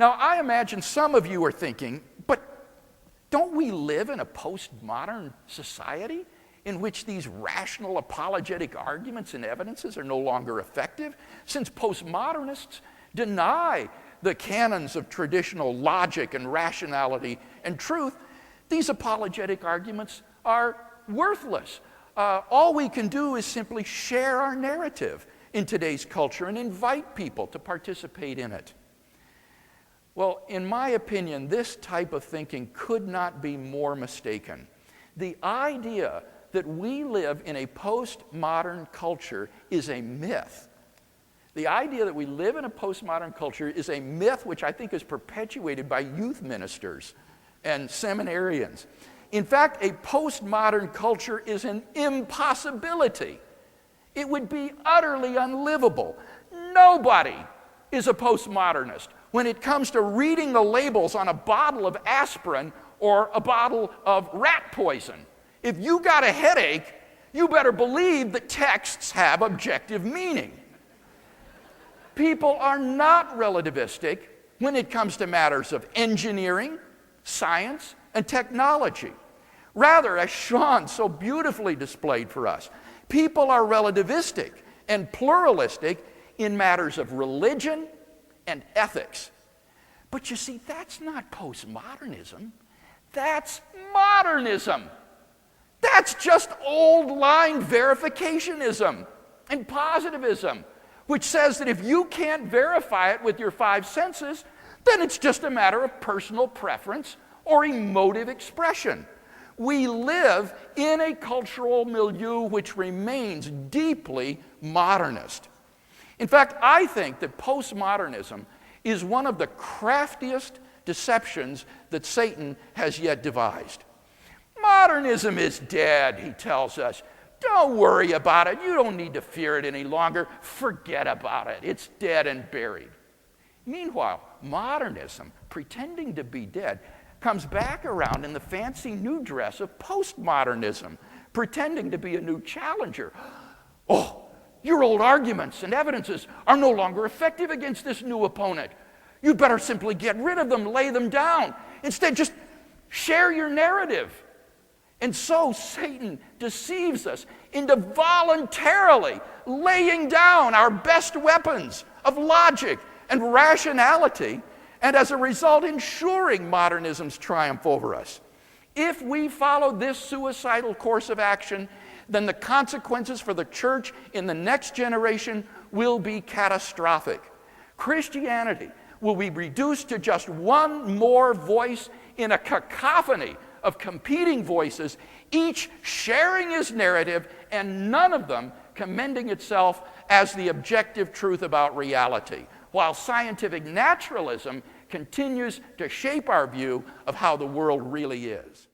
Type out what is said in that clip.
Now, I imagine some of you are thinking, but don't we live in a postmodern society in which these rational apologetic arguments and evidences are no longer effective? Since postmodernists deny the canons of traditional logic and rationality and truth, these apologetic arguments are worthless. All we can do is simply share our narrative in today's culture and invite people to participate in it. Well, in my opinion, this type of thinking could not be more mistaken. The idea that we live in a postmodern culture is a myth. The idea that we live in a postmodern culture is a myth which I think is perpetuated by youth ministers and seminarians. In fact, a postmodern culture is an impossibility. It would be utterly unlivable. Nobody is a postmodernist when it comes to reading the labels on a bottle of aspirin or a bottle of rat poison. If you got a headache, you better believe that texts have objective meaning. People are not relativistic when it comes to matters of engineering, science, and technology. Rather, as Sean so beautifully displayed for us, people are relativistic and pluralistic in matters of religion and ethics. But you see, that's not postmodernism. That's modernism. That's just old-line verificationism and positivism, which says that if you can't verify it with your five senses, then it's just a matter of personal preference or emotive expression. We live in a cultural milieu which remains deeply modernist. In fact, I think that postmodernism is one of the craftiest deceptions that Satan has yet devised. Modernism is dead, he tells us. Don't worry about it. You don't need to fear it any longer. Forget about it. It's dead and buried. Meanwhile, modernism, pretending to be dead, comes back around in the fancy new dress of postmodernism, pretending to be a new challenger. Oh, your old arguments and evidences are no longer effective against this new opponent. You'd better simply get rid of them, lay them down. Instead, just share your narrative. And so Satan deceives us into voluntarily laying down our best weapons of logic and rationality, and as a result ensuring modernism's triumph over us. If we follow this suicidal course of action, then the consequences for the church in the next generation will be catastrophic. Christianity will be reduced to just one more voice in a cacophony of competing voices, each sharing his narrative and none of them commending itself as the objective truth about reality, while scientific naturalism continues to shape our view of how the world really is.